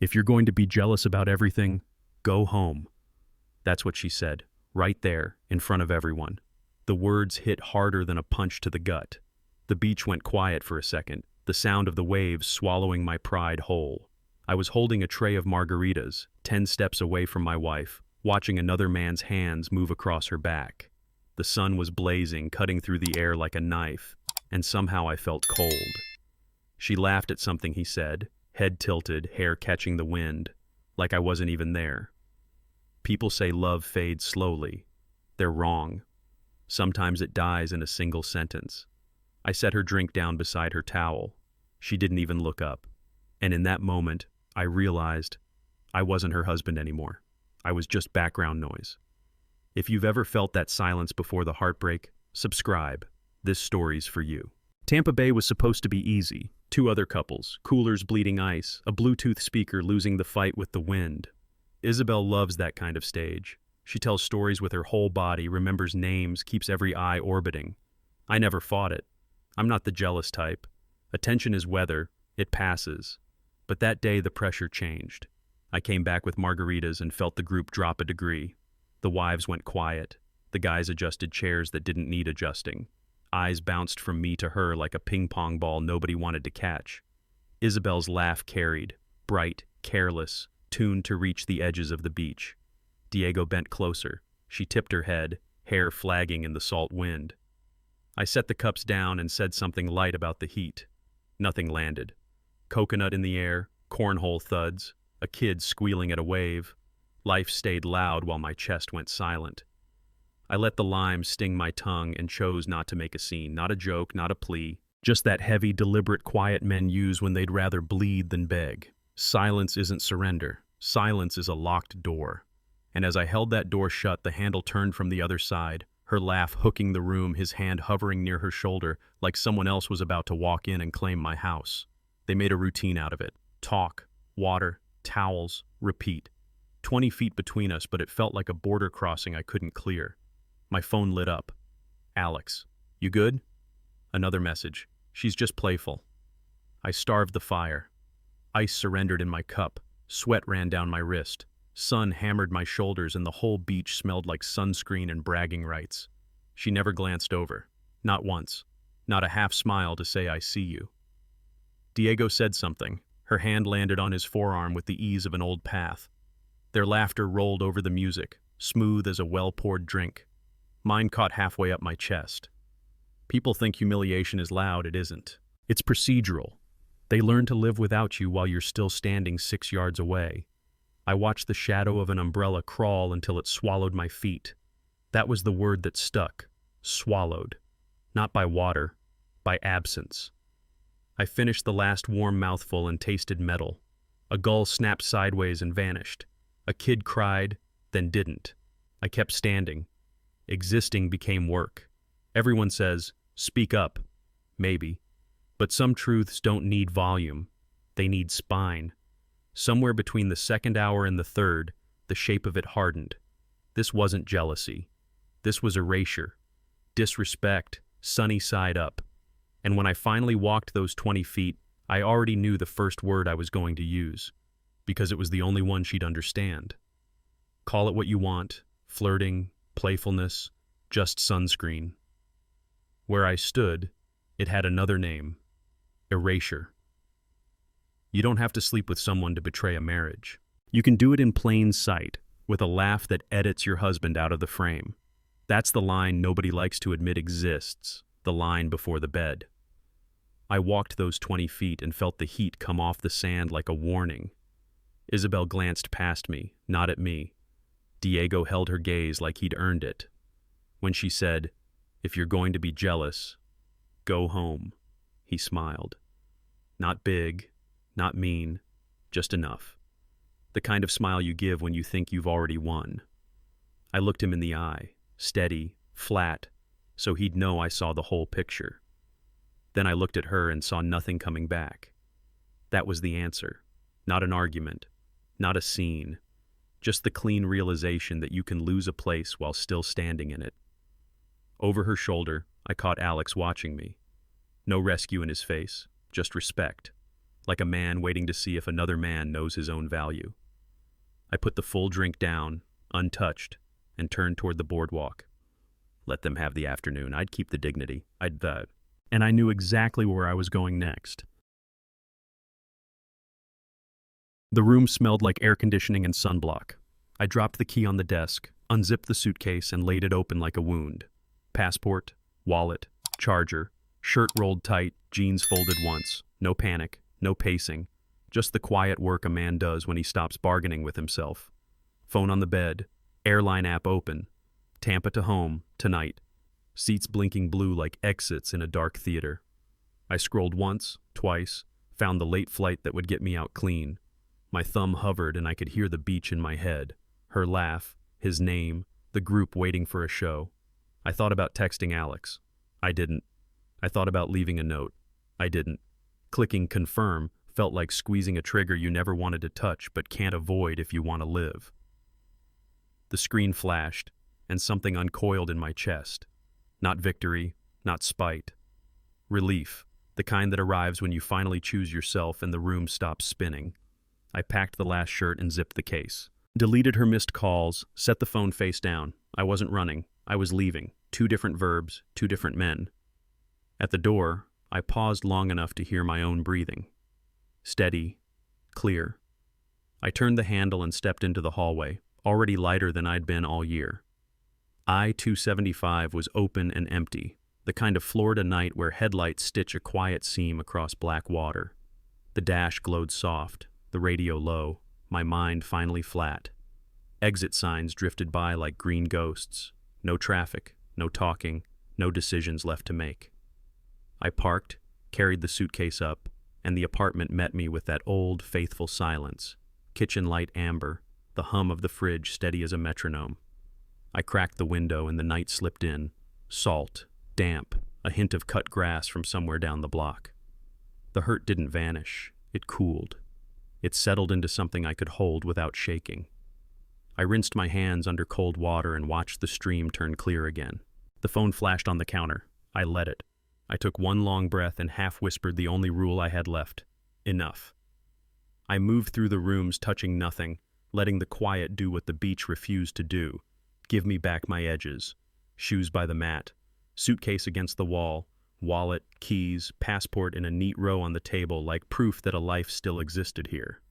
If you're going to be jealous about everything, go home. That's what she said, right there, in front of everyone. The words hit harder than a punch to the gut. The beach went quiet for a second, the sound of the waves swallowing my pride whole. I was holding a tray of margaritas, 10 steps away from my wife, watching another man's hands move across her back. The sun was blazing, cutting through the air like a knife, and somehow I felt cold. She laughed at something he said, head tilted, hair catching the wind, like I wasn't even there. People say love fades slowly. They're wrong. Sometimes it dies in a single sentence. I set her drink down beside her towel. She didn't even look up. And in that moment, I realized I wasn't her husband anymore. I was just background noise. If you've ever felt that silence before the heartbreak, subscribe. This story's for you. Tampa Bay was supposed to be easy. 2 other couples, coolers bleeding ice, a Bluetooth speaker losing the fight with the wind. Isabel loves that kind of stage. She tells stories with her whole body, remembers names, keeps every eye orbiting. I never fought it. I'm not the jealous type. Attention is weather. It passes. But that day the pressure changed. I came back with margaritas and felt the group drop a degree. The wives went quiet. The guys adjusted chairs that didn't need adjusting. Eyes bounced from me to her like a ping-pong ball nobody wanted to catch. Isabel's laugh carried, bright, careless, tuned to reach the edges of the beach. Diego bent closer. She tipped her head, hair flagging in the salt wind. I set the cups down and said something light about the heat. Nothing landed. Coconut in the air, cornhole thuds, a kid squealing at a wave. Life stayed loud while my chest went silent. I let the lime sting my tongue and chose not to make a scene, not a joke, not a plea, just that heavy, deliberate quiet men use when they'd rather bleed than beg. Silence isn't surrender. Silence is a locked door. And as I held that door shut, the handle turned from the other side, her laugh hooking the room, his hand hovering near her shoulder, like someone else was about to walk in and claim my house. They made a routine out of it. Talk, water, towels, repeat. 20 feet between us, but it felt like a border crossing I couldn't clear. My phone lit up. Alex, you good? Another message. She's just playful. I starved the fire. Ice surrendered in my cup. Sweat ran down my wrist. Sun hammered my shoulders and the whole beach smelled like sunscreen and bragging rights. She never glanced over. Not once. Not a half smile to say I see you. Diego said something. Her hand landed on his forearm with the ease of an old path. Their laughter rolled over the music, smooth as a well-poured drink. Mine caught halfway up my chest. People think humiliation is loud. It isn't. It's procedural. They learn to live without you while you're still standing 6 yards away. I watched the shadow of an umbrella crawl until it swallowed my feet. That was the word that stuck. Swallowed. Not by water, by absence. I finished the last warm mouthful and tasted metal. A gull snapped sideways and vanished. A kid cried, then didn't. I kept standing. Existing became work. Everyone says, speak up. Maybe. But some truths don't need volume. They need spine. Somewhere between the second hour and the third, the shape of it hardened. This wasn't jealousy. This was erasure. Disrespect, sunny side up. And when I finally walked those 20 feet, I already knew the first word I was going to use, because it was the only one she'd understand. Call it what you want, flirting, playfulness, just sunscreen. Where I stood, it had another name, erasure. You don't have to sleep with someone to betray a marriage. You can do it in plain sight, with a laugh that edits your husband out of the frame. That's the line nobody likes to admit exists, the line before the bed. I walked those 20 feet and felt the heat come off the sand like a warning. Isabel glanced past me, not at me. Diego held her gaze like he'd earned it. When she said, "If you're going to be jealous, go home," he smiled. Not big, not mean, just enough. The kind of smile you give when you think you've already won. I looked him in the eye, steady, flat, so he'd know I saw the whole picture. Then I looked at her and saw nothing coming back. That was the answer. Not an argument, not a scene, just the clean realization that you can lose a place while still standing in it. Over her shoulder, I caught Alex watching me. No rescue in his face, just respect. like a man waiting to see if another man knows his own value. I put the full drink down, untouched, and turned toward the boardwalk. Let them have the afternoon. I'd keep the dignity. And I knew exactly where I was going next. The room smelled like air conditioning and sunblock. I dropped the key on the desk, unzipped the suitcase, and laid it open like a wound. Passport, wallet, charger, shirt rolled tight, jeans folded once. No panic, no pacing. Just the quiet work a man does when he stops bargaining with himself. Phone on the bed, airline app open. Tampa to home, tonight. Seats blinking blue like exits in a dark theater. I scrolled once, twice, found the late flight that would get me out clean. My thumb hovered and I could hear the beach in my head. Her laugh, his name, the group waiting for a show. I thought about texting Alex. I didn't. I thought about leaving a note. I didn't. Clicking confirm felt like squeezing a trigger you never wanted to touch but can't avoid if you want to live. The screen flashed, and something uncoiled in my chest. Not victory, not spite. Relief, the kind that arrives when you finally choose yourself and the room stops spinning. I packed the last shirt and zipped the case. Deleted her missed calls, set the phone face down. I wasn't running. I was leaving. 2 different verbs, 2 different men. At the door, I paused long enough to hear my own breathing. Steady, clear. I turned the handle and stepped into the hallway, already lighter than I'd been all year. I-275 was open and empty, the kind of Florida night where headlights stitch a quiet seam across black water. The dash glowed soft, the radio low, my mind finally flat. Exit signs drifted by like green ghosts. No traffic, no talking, no decisions left to make. I parked, carried the suitcase up, and the apartment met me with that old, faithful silence. Kitchen light amber, the hum of the fridge steady as a metronome. I cracked the window and the night slipped in. Salt, damp, a hint of cut grass from somewhere down the block. The hurt didn't vanish. It cooled. It settled into something I could hold without shaking. I rinsed my hands under cold water and watched the stream turn clear again. The phone flashed on the counter. I let it. I took one long breath and half-whispered the only rule I had left. Enough. I moved through the rooms, touching nothing, letting the quiet do what the beach refused to do. Give me back my edges. Shoes by the mat. Suitcase against the wall. Wallet, keys, passport in a neat row on the table like proof that a life still existed here.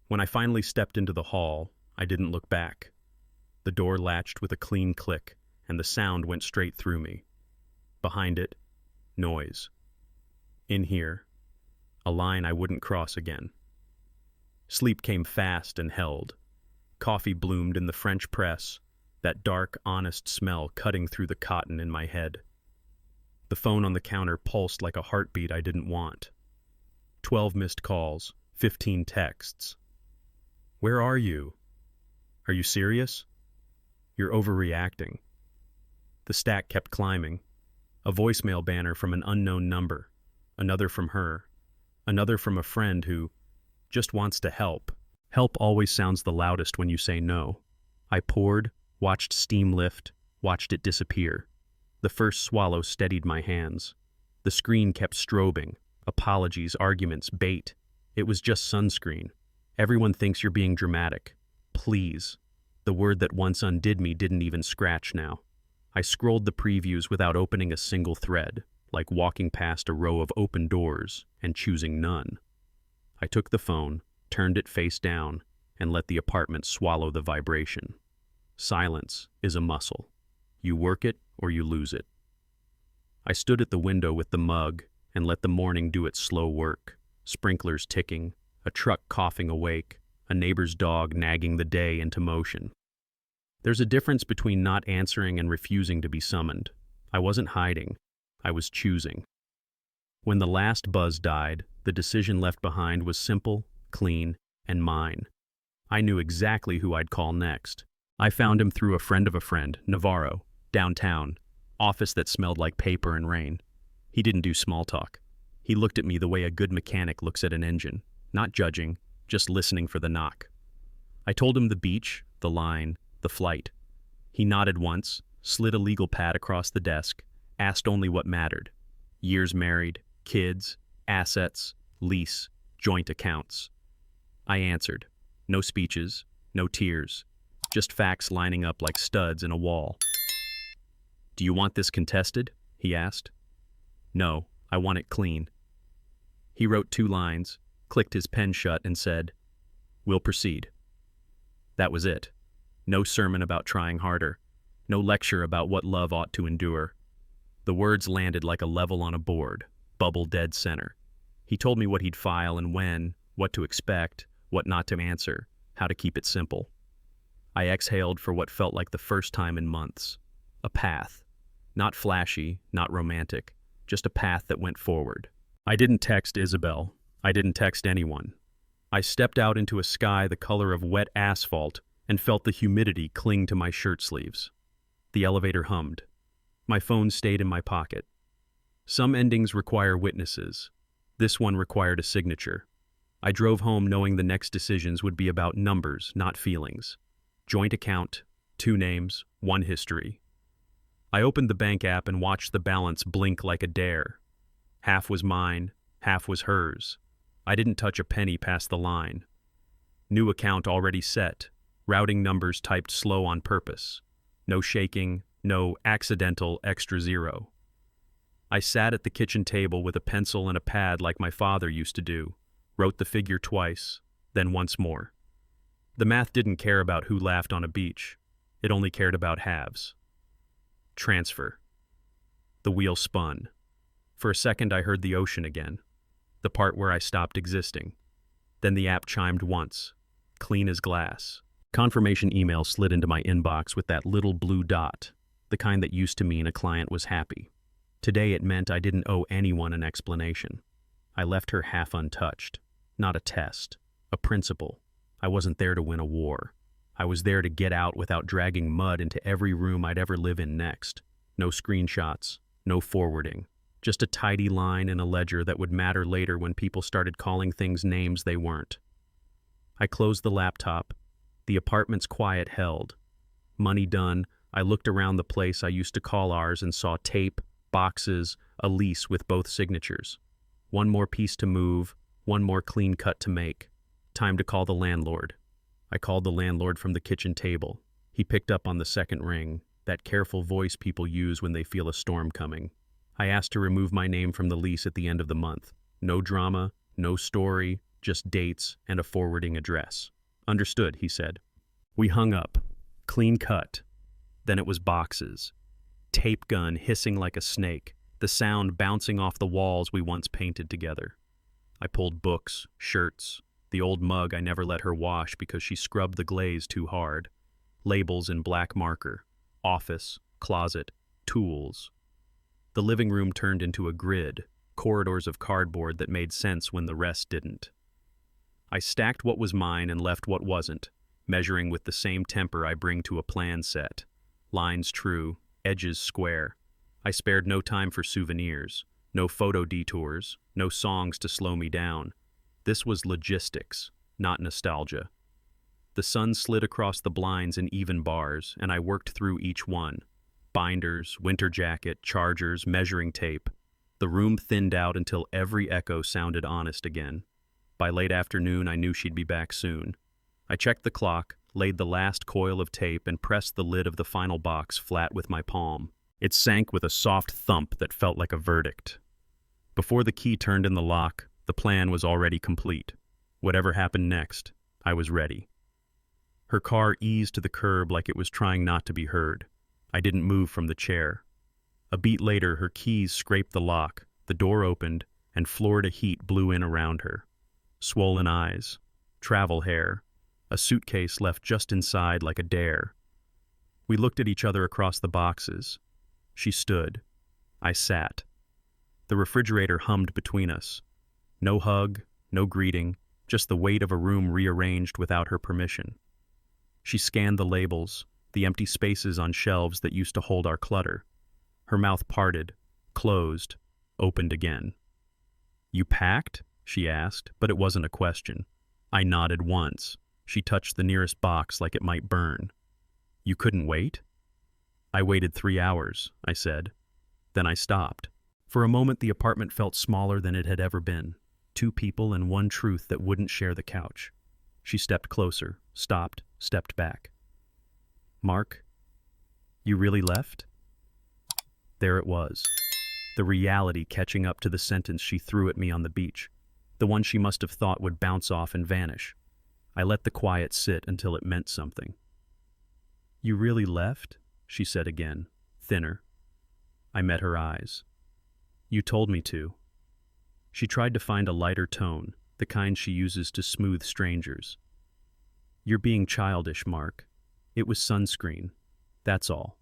When I finally stepped into the hall, I didn't look back. The door latched with a clean click, and the sound went straight through me. Behind it, noise. In here, a line I wouldn't cross again. Sleep came fast and held. Coffee bloomed in the French press, that dark, honest smell cutting through the cotton in my head. The phone on the counter pulsed like a heartbeat I didn't want. 12 missed calls, 15 texts. Where are you? Are you serious? You're overreacting. The stack kept climbing. A voicemail banner from an unknown number, another from her, another from a friend who just wants to help. Help always sounds the loudest when you say no. I poured, watched steam lift, watched it disappear. The first swallow steadied my hands. The screen kept strobing. Apologies, arguments, bait. It was just sunscreen. Everyone thinks you're being dramatic. Please. The word that once undid me didn't even scratch now. I scrolled the previews without opening a single thread, like walking past a row of open doors and choosing none. I took the phone, turned it face down, and let the apartment swallow the vibration. Silence is a muscle. You work it or you lose it. I stood at the window with the mug and let the morning do its slow work. Sprinklers ticking, a truck coughing awake, a neighbor's dog nagging the day into motion. There's a difference between not answering and refusing to be summoned. I wasn't hiding. I was choosing. When the last buzz died, the decision left behind was simple, clean, and mine. I knew exactly who I'd call next. I found him through a friend, Navarro, downtown, office that smelled like paper and rain. He didn't do small talk. He looked at me the way a good mechanic looks at an engine, not judging, just listening for the knock. I told him the beach, the line, the flight. He nodded once, slid a legal pad across the desk, asked only what mattered. Years married, kids, assets, lease, joint accounts. I answered. No speeches, no tears, just facts lining up like studs in a wall. "Do you want this contested?" he asked. "No, I want it clean." He wrote 2 lines, clicked his pen shut, and said, "We'll proceed." That was it. No sermon about trying harder. No lecture about what love ought to endure. The words landed like a level on a board, bubble dead center. He told me what he'd file and when, what to expect, what not to answer, how to keep it simple. I exhaled for what felt like the first time in months. A path. Not flashy, not romantic, just a path that went forward. I didn't text Isabel. I didn't text anyone. I stepped out into a sky the color of wet asphalt and felt the humidity cling to my shirt sleeves. The elevator hummed. My phone stayed in my pocket. Some endings require witnesses. This one required a signature. I drove home knowing the next decisions would be about numbers, not feelings. Joint account, 2 names, 1 history. I opened the bank app and watched the balance blink like a dare. Half was mine, half was hers. I didn't touch a penny past the line. New account already set, routing numbers typed slow on purpose. No shaking, no accidental extra zero. I sat at the kitchen table with a pencil and a pad like my father used to do, wrote the figure twice, then once more. The math didn't care about who laughed on a beach. It only cared about halves. Transfer. The wheel spun. For a second I heard the ocean again, the part where I stopped existing. Then the app chimed once, clean as glass. Confirmation email slid into my inbox with that little blue dot, the kind that used to mean a client was happy. Today it meant I didn't owe anyone an explanation. I left her half untouched. Not a test, a principle. I wasn't there to win a war. I was there to get out without dragging mud into every room I'd ever live in next. No screenshots, no forwarding. Just a tidy line in a ledger that would matter later when people started calling things names they weren't. I closed the laptop. The apartment's quiet held. Money done, I looked around the place I used to call ours and saw tape, boxes, a lease with both signatures. One more piece to move, one more clean cut to make. Time to call the landlord. I called the landlord from the kitchen table. He picked up on the second ring, that careful voice people use when they feel a storm coming. I asked to remove my name from the lease at the end of the month. No drama, no story, just dates and a forwarding address. Understood, he said. We hung up. Clean cut. Then it was boxes. Tape gun hissing like a snake, the sound bouncing off the walls we once painted together. I pulled books, shirts, the old mug I never let her wash because she scrubbed the glaze too hard. Labels in black marker. Office, closet, tools. The living room turned into a grid, corridors of cardboard that made sense when the rest didn't. I stacked what was mine and left what wasn't, measuring with the same temper I bring to a plan set. Lines true, edges square. I spared no time for souvenirs, no photo detours, no songs to slow me down. This was logistics, not nostalgia. The sun slid across the blinds in even bars, and I worked through each one. Binders, winter jacket, chargers, measuring tape. The room thinned out until every echo sounded honest again. By late afternoon, I knew she'd be back soon. I checked the clock, laid the last coil of tape, and pressed the lid of the final box flat with my palm. It sank with a soft thump that felt like a verdict. Before the key turned in the lock, the plan was already complete. Whatever happened next, I was ready. Her car eased to the curb like it was trying not to be heard. I didn't move from the chair. A beat later, her keys scraped the lock, the door opened, and Florida heat blew in around her. Swollen eyes, travel hair, a suitcase left just inside like a dare. We looked at each other across the boxes. She stood. I sat. The refrigerator hummed between us. No hug, no greeting, just the weight of a room rearranged without her permission. She scanned the labels, the empty spaces on shelves that used to hold our clutter. Her mouth parted, closed, opened again. "You packed?" she asked, but it wasn't a question. I nodded once. She touched the nearest box like it might burn. "You couldn't wait?" "I waited 3 hours," I said. Then I stopped. For a moment the apartment felt smaller than it had ever been. 2 people and 1 truth that wouldn't share the couch. She stepped closer, stopped, stepped back. Mark, you really left? There it was. The reality catching up to the sentence she threw at me on the beach. The one she must have thought would bounce off and vanish. I let the quiet sit until it meant something. You really left? She said again, thinner. I met her eyes. You told me to. She tried to find a lighter tone, the kind she uses to smooth strangers. You're being childish, Mark. It was sunscreen. That's all.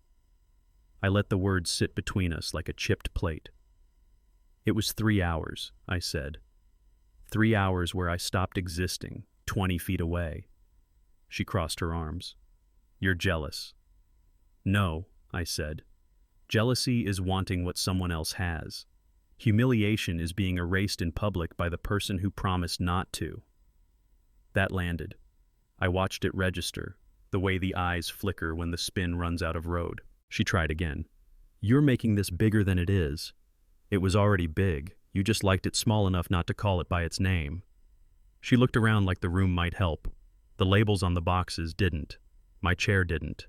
I let the words sit between us like a chipped plate. It was 3 hours, I said. 3 hours where I stopped existing, 20 feet away. She crossed her arms. You're jealous. No, I said. Jealousy is wanting what someone else has. Humiliation is being erased in public by the person who promised not to. That landed. I watched it register, the way the eyes flicker when the spin runs out of road. She tried again. You're making this bigger than it is. It was already big. You just liked it small enough not to call it by its name. She looked around like the room might help. The labels on the boxes didn't. My chair didn't.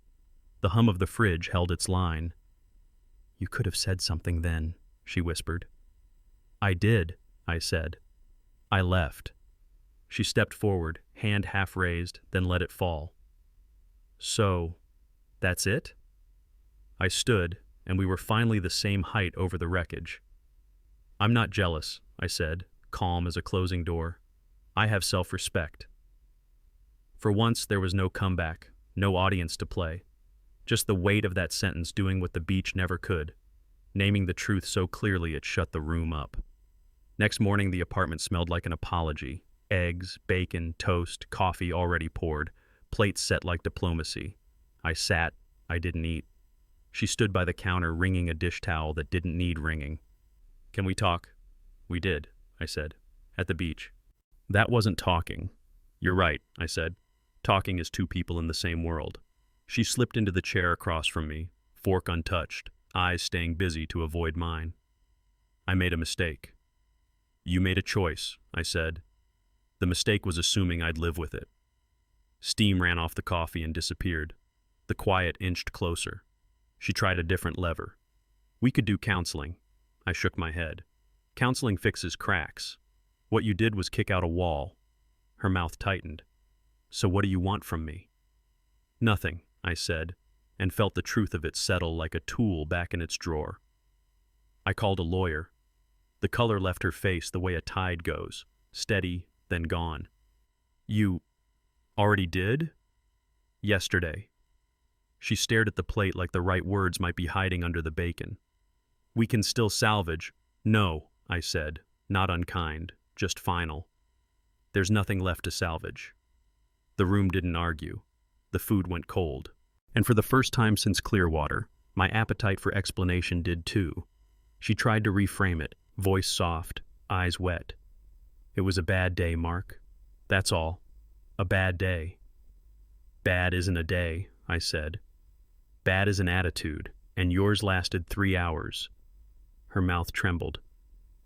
The hum of the fridge held its line. You could have said something then, she whispered. I did, I said. I left. She stepped forward, hand half raised, then let it fall. So, that's it? I stood, and we were finally the same height over the wreckage. I'm not jealous, I said, calm as a closing door. I have self-respect. For once, there was no comeback, no audience to play. Just the weight of that sentence doing what the beach never could, naming the truth so clearly it shut the room up. Next morning, the apartment smelled like an apology. Eggs, bacon, toast, coffee already poured, plates set like diplomacy. I sat, I didn't eat. She stood by the counter wringing a dish towel that didn't need wringing. Can we talk? We did, I said, at the beach. That wasn't talking. You're right, I said. Talking is 2 people in the same world. She slipped into the chair across from me, fork untouched, eyes staying busy to avoid mine. I made a mistake. You made a choice, I said. The mistake was assuming I'd live with it. Steam ran off the coffee and disappeared. The quiet inched closer. She tried a different lever. We could do counseling. I shook my head. Counseling fixes cracks. What you did was kick out a wall. Her mouth tightened. So what do you want from me? Nothing, I said, and felt the truth of it settle like a tool back in its drawer. I called a lawyer. The color left her face the way a tide goes, steady, then gone. You already did? Yesterday. She stared at the plate like the right words might be hiding under the bacon. We can still salvage. No, I said, not unkind, just final. There's nothing left to salvage. The room didn't argue. The food went cold. And for the first time since Clearwater, my appetite for explanation did too. She tried to reframe it, voice soft, eyes wet. It was a bad day, Mark. That's all. A bad day. Bad isn't a day, I said. Bad is an attitude, and yours lasted 3 hours. Her mouth trembled.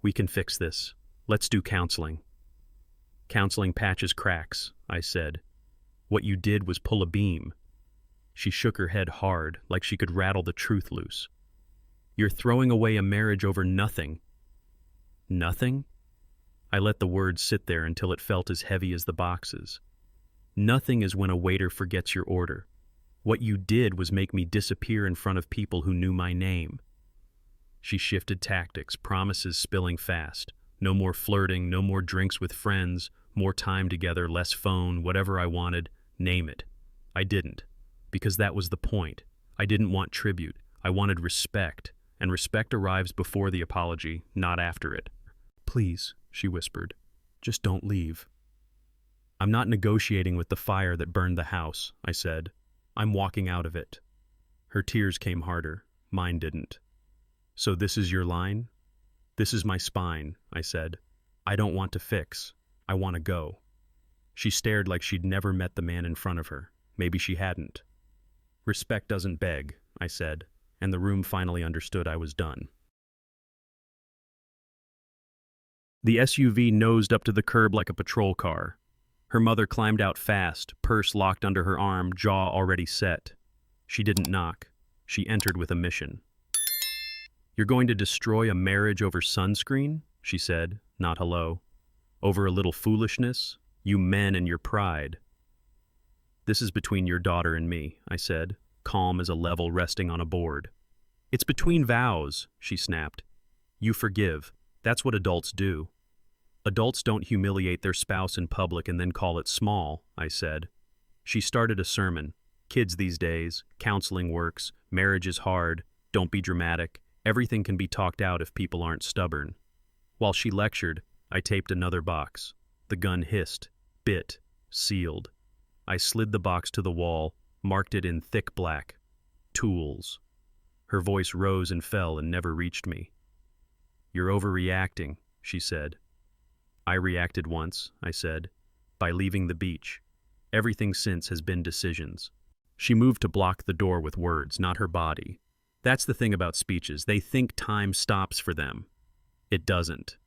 We can fix this. Let's do counseling. Counseling patches cracks, I said. What you did was pull a beam. She shook her head hard, like she could rattle the truth loose. You're throwing away a marriage over nothing. Nothing? I let the words sit there until it felt as heavy as the boxes. Nothing is when a waiter forgets your order. What you did was make me disappear in front of people who knew my name. She shifted tactics, promises spilling fast. No more flirting, no more drinks with friends, more time together, less phone, whatever I wanted, name it. I didn't, because that was the point. I didn't want tribute. I wanted respect, and respect arrives before the apology, not after it. Please, she whispered, just don't leave. I'm not negotiating with the fire that burned the house, I said. I'm walking out of it. Her tears came harder. Mine didn't. So this is your line? This is my spine, I said. I don't want to fix. I want to go. She stared like she'd never met the man in front of her. Maybe she hadn't. Respect doesn't beg, I said, and the room finally understood I was done. The SUV nosed up to the curb like a patrol car. Her mother climbed out fast, purse locked under her arm, jaw already set. She didn't knock. She entered with a mission. "You're going to destroy a marriage over sunscreen?" she said, not hello. "Over a little foolishness? You men and your pride." "This is between your daughter and me," I said, calm as a level resting on a board. "It's between vows," she snapped. "You forgive. That's what adults do." "Adults don't humiliate their spouse in public and then call it small," I said. She started a sermon. "Kids these days, counseling works, marriage is hard, don't be dramatic, everything can be talked out if people aren't stubborn." While she lectured, I taped another box. The gun hissed, bit, sealed. I slid the box to the wall, marked it in thick black. "Tools." Her voice rose and fell and never reached me. "You're overreacting," she said. "I reacted once," I said, "by leaving the beach. Everything since has been decisions." She moved to block the door with words, not her body. That's the thing about speeches. They think time stops for them. It doesn't.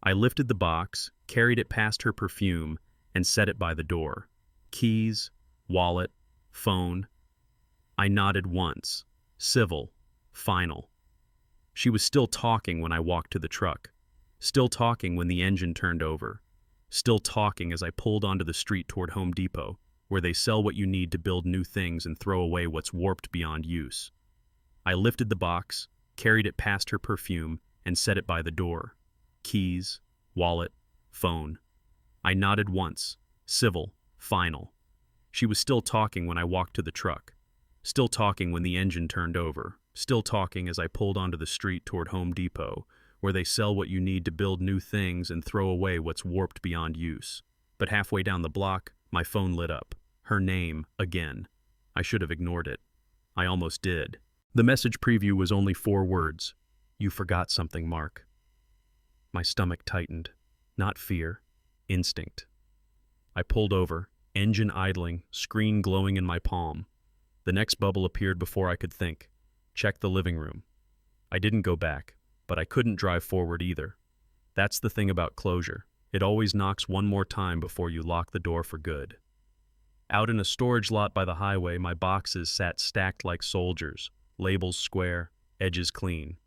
I lifted the box, carried it past her perfume, and set it by the door. Keys, wallet, phone. I nodded once. Civil. Final. She was still talking when I walked to the truck. Still talking when the engine turned over. Still talking as I pulled onto the street toward Home Depot, where they sell what you need to build new things and throw away what's warped beyond use. I lifted the box, carried it past her perfume, and set it by the door. Keys, wallet, phone. I nodded once. Civil. Final. She was still talking when I walked to the truck. Still talking when the engine turned over. Still talking as I pulled onto the street toward Home Depot, where they sell what you need to build new things and throw away what's warped beyond use. But halfway down the block, my phone lit up. Her name, again. I should have ignored it. I almost did. The message preview was only 4 words. "You forgot something, Mark." My stomach tightened. Not fear. Instinct. I pulled over, engine idling, screen glowing in my palm. The next bubble appeared before I could think. Check the living room. I didn't go back, but I couldn't drive forward either. That's the thing about closure. It always knocks one more time before you lock the door for good. Out in a storage lot by the highway, my boxes sat stacked like soldiers, labels square, edges clean.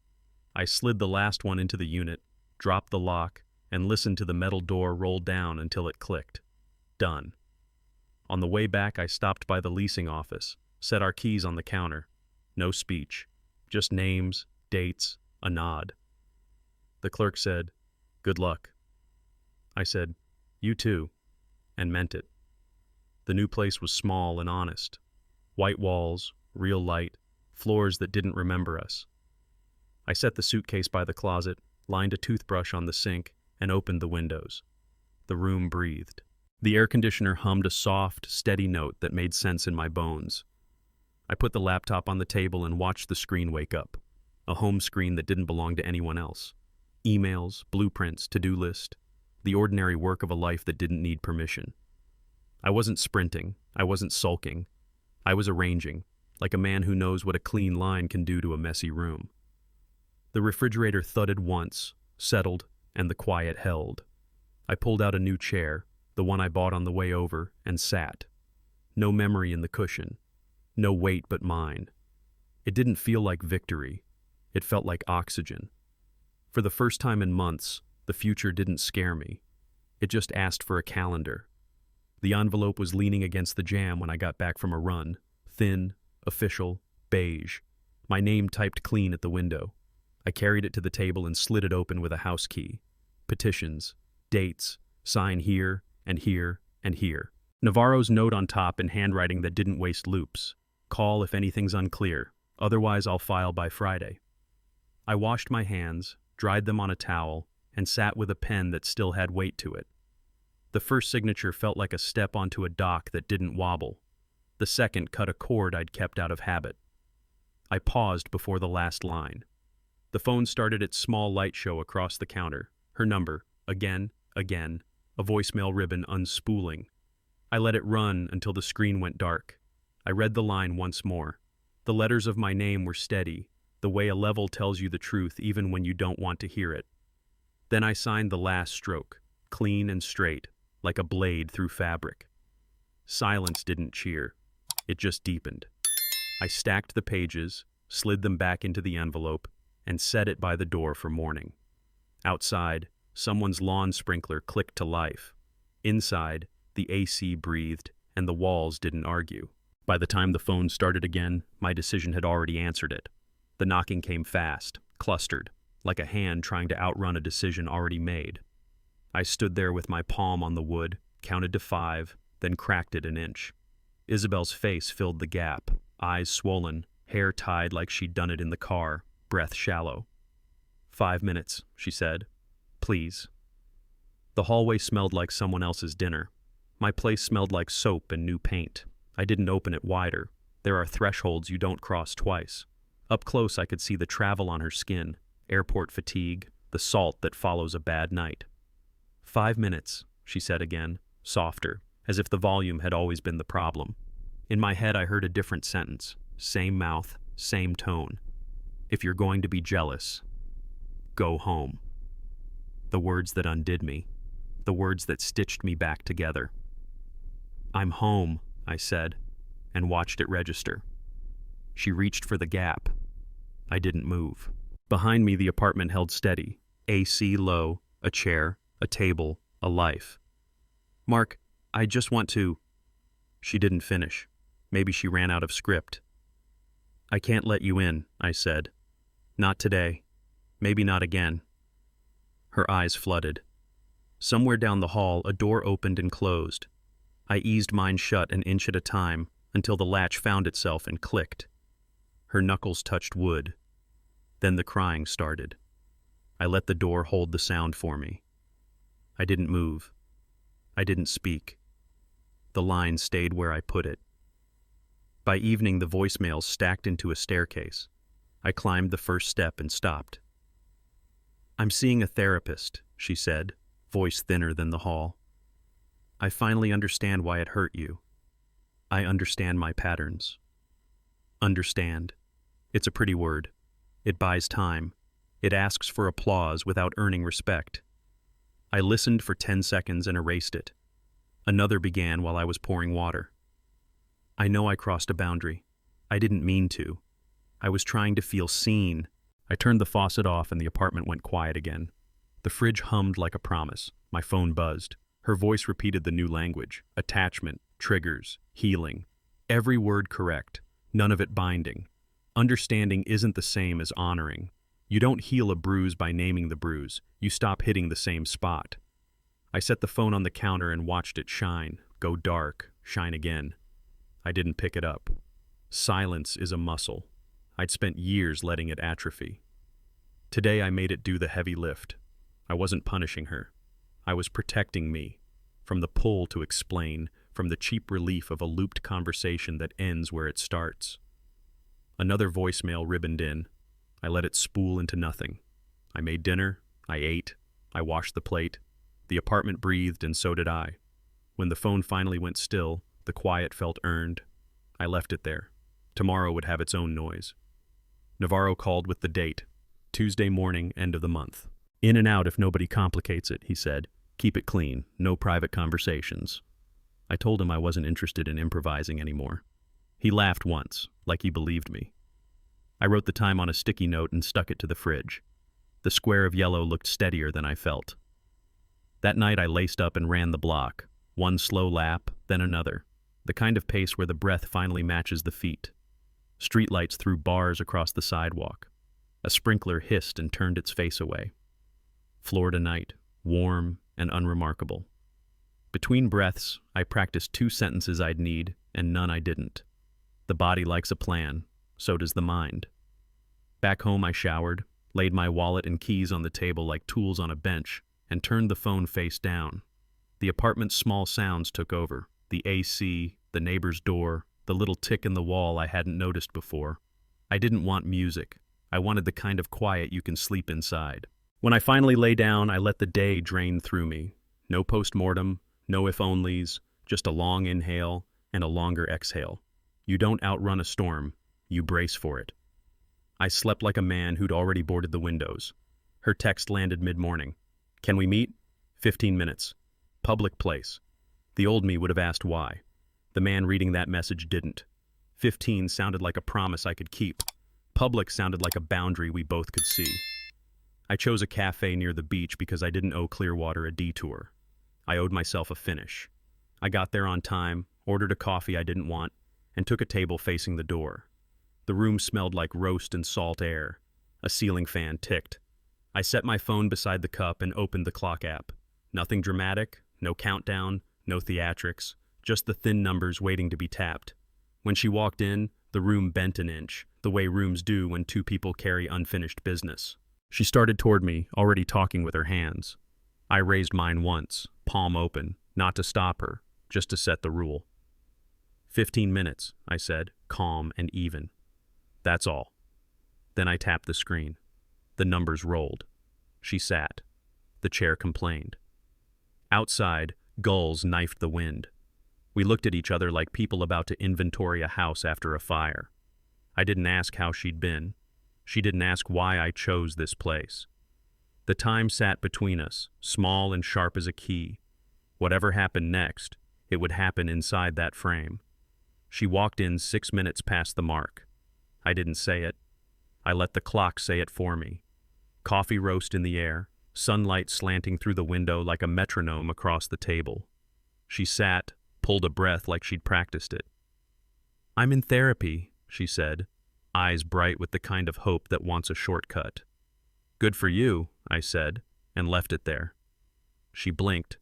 I slid the last one into the unit, dropped the lock, and listened to the metal door roll down until it clicked. Done. On the way back, I stopped by the leasing office, set our keys on the counter. No speech, just names, dates, a nod. The clerk said, "Good luck." I said, "You too," and meant it. The new place was small and honest. White walls, real light, floors that didn't remember us. I set the suitcase by the closet, lined a toothbrush on the sink, and opened the windows. The room breathed. The air conditioner hummed a soft, steady note that made sense in my bones. I put the laptop on the table and watched the screen wake up. A home screen that didn't belong to anyone else. Emails, blueprints, to-do list. The ordinary work of a life that didn't need permission. I wasn't sprinting. I wasn't sulking. I was arranging, like a man who knows what a clean line can do to a messy room. The refrigerator thudded once, settled, and the quiet held. I pulled out a new chair, the one I bought on the way over, and sat. No memory in the cushion. No weight but mine. It didn't feel like victory. It felt like oxygen. For the first time in months, the future didn't scare me. It just asked for a calendar. The envelope was leaning against the jamb when I got back from a run. Thin, official, beige. My name typed clean at the window. I carried it to the table and slid it open with a house key. Petitions, dates, sign here, and here, and here. Navarro's note on top in handwriting that didn't waste loops. Call if anything's unclear. Otherwise, I'll file by Friday. I washed my hands, dried them on a towel, and sat with a pen that still had weight to it. The first signature felt like a step onto a dock that didn't wobble. The second cut a cord I'd kept out of habit. I paused before the last line. The phone started its small light show across the counter. Her number, again, a voicemail ribbon unspooling. I let it run until the screen went dark. I read the line once more. The letters of my name were steady, the way a level tells you the truth even when you don't want to hear it. Then I signed the last stroke, clean and straight, like a blade through fabric. Silence didn't cheer. It just deepened. I stacked the pages, slid them back into the envelope, and set it by the door for morning. Outside, someone's lawn sprinkler clicked to life. Inside, the AC breathed, and the walls didn't argue. By the time the phone started again, my decision had already answered it. The knocking came fast, clustered, like a hand trying to outrun a decision already made. I stood there with my palm on the wood, counted to 5, then cracked it an inch. Isabel's face filled the gap, eyes swollen, hair tied like she'd done it in the car, breath shallow. 5 minutes, she said. Please. The hallway smelled like someone else's dinner. My place smelled like soap and new paint. I didn't open it wider. There are thresholds you don't cross twice. Up close I could see the travel on her skin, airport fatigue, the salt that follows a bad night. 5 minutes, she said again, softer, as if the volume had always been the problem. In my head I heard a different sentence, same mouth, same tone. If you're going to be jealous, go home. The words that undid me, the words that stitched me back together. I'm home, I said, and watched it register. She reached for the gap. I didn't move. Behind me the apartment held steady, AC low, a chair, a table, a life. Mark, I just want to... She didn't finish. Maybe she ran out of script. I can't let you in, I said. Not today. Maybe not again. Her eyes flooded. Somewhere down the hall, a door opened and closed. I eased mine shut an inch at a time until the latch found itself and clicked. Her knuckles touched wood. Then the crying started. I let the door hold the sound for me. I didn't move. I didn't speak. The line stayed where I put it. By evening, the voicemails stacked into a staircase. I climbed the first step and stopped. I'm seeing a therapist, she said, voice thinner than the hall. I finally understand why it hurt you. I understand my patterns. Understand. It's a pretty word. It buys time. It asks for applause without earning respect. I listened for 10 seconds and erased it. Another began while I was pouring water. I know I crossed a boundary. I didn't mean to. I was trying to feel seen. I turned the faucet off and the apartment went quiet again. The fridge hummed like a promise. My phone buzzed. Her voice repeated the new language. Attachment, triggers, healing. Every word correct. None of it binding. Understanding isn't the same as honoring. You don't heal a bruise by naming the bruise. You stop hitting the same spot. I set the phone on the counter and watched it shine, go dark, shine again. I didn't pick it up. Silence is a muscle. I'd spent years letting it atrophy. Today I made it do the heavy lift. I wasn't punishing her. I was protecting me. From the pull to explain, from the cheap relief of a looped conversation that ends where it starts. Another voicemail ribboned in. I let it spool into nothing. I made dinner. I ate. I washed the plate. The apartment breathed, and so did I. When the phone finally went still, the quiet felt earned. I left it there. Tomorrow would have its own noise. Navarro called with the date. Tuesday morning, end of the month. In and out if nobody complicates it, he said. Keep it clean. No private conversations. I told him I wasn't interested in improvising anymore. He laughed once, like he believed me. I wrote the time on a sticky note and stuck it to the fridge. The square of yellow looked steadier than I felt. That night I laced up and ran the block. One slow lap, then another. The kind of pace where the breath finally matches the feet. Streetlights threw bars across the sidewalk. A sprinkler hissed and turned its face away. Florida night, warm and unremarkable. Between breaths, I practiced 2 sentences I'd need, and none I didn't. The body likes a plan, so does the mind. Back home I showered, laid my wallet and keys on the table like tools on a bench, and turned the phone face down. The apartment's small sounds took over. The AC, the neighbor's door, the little tick in the wall I hadn't noticed before. I didn't want music. I wanted the kind of quiet you can sleep inside. When I finally lay down, I let the day drain through me. No post-mortem, no if-onlys, just a long inhale and a longer exhale. You don't outrun a storm, you brace for it. I slept like a man who'd already boarded the windows. Her text landed mid-morning. Can we meet? 15 minutes. Public place. The old me would have asked why. The man reading that message didn't. 15 sounded like a promise I could keep. Public sounded like a boundary we both could see. I chose a cafe near the beach because I didn't owe Clearwater a detour. I owed myself a finish. I got there on time, ordered a coffee I didn't want, and took a table facing the door. The room smelled like roast and salt air. A ceiling fan ticked. I set my phone beside the cup and opened the clock app. Nothing dramatic, no countdown, no theatrics, just the thin numbers waiting to be tapped. When she walked in, the room bent an inch, the way rooms do when two people carry unfinished business. She started toward me, already talking with her hands. I raised mine once, palm open, not to stop her, just to set the rule. 15 minutes, I said, calm and even. That's all. Then I tapped the screen. The numbers rolled. She sat. The chair complained. Outside, gulls knifed the wind. We looked at each other like people about to inventory a house after a fire. I didn't ask how she'd been. She didn't ask why I chose this place. The time sat between us, small and sharp as a key. Whatever happened next, it would happen inside that frame. She walked in 6 minutes past the mark. I didn't say it. I let the clock say it for me. Coffee roast in the air, sunlight slanting through the window like a metronome across the table. She sat, pulled a breath like she'd practiced it. "I'm in therapy," she said, eyes bright with the kind of hope that wants a shortcut. "Good for you," I said, and left it there. She blinked.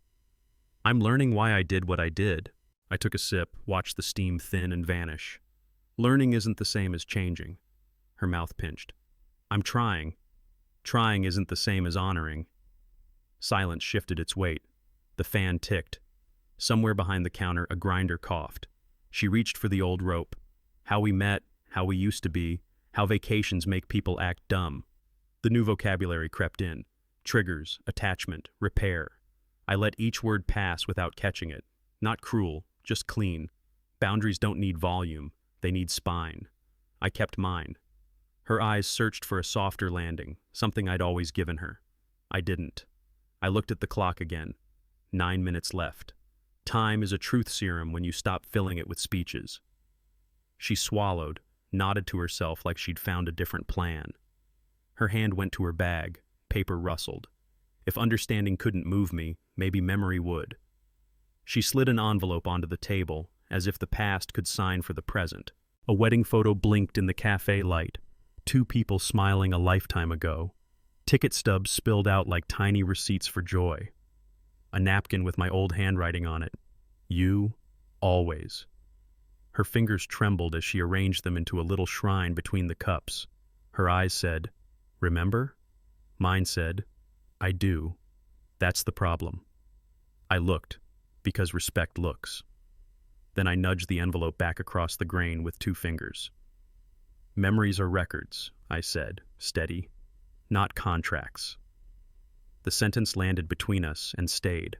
"I'm learning why I did what I did." I took a sip, watched the steam thin and vanish. Learning isn't the same as changing. Her mouth pinched. "I'm trying. Trying isn't the same as honoring." Silence shifted its weight. The fan ticked. Somewhere behind the counter, a grinder coughed. She reached for the old rope. How we met, how we used to be, how vacations make people act dumb. The new vocabulary crept in. Triggers, attachment, repair. I let each word pass without catching it. Not cruel, just clean. Boundaries don't need volume, they need spine. I kept mine. Her eyes searched for a softer landing, something I'd always given her. I didn't. I looked at the clock again. 9 minutes left. Time is a truth serum when you stop filling it with speeches. She swallowed, nodded to herself like she'd found a different plan. Her hand went to her bag. Paper rustled. If understanding couldn't move me, maybe memory would. She slid an envelope onto the table, as if the past could sign for the present. A wedding photo blinked in the cafe light. 2 people smiling a lifetime ago. Ticket stubs spilled out like tiny receipts for joy. A napkin with my old handwriting on it. You, always. Her fingers trembled as she arranged them into a little shrine between the cups. Her eyes said, "Remember?" Mine said, "I do. That's the problem." I looked, because respect looks. Then I nudged the envelope back across the grain with 2 fingers. "Memories are records," I said, steady, "not contracts." The sentence landed between us and stayed.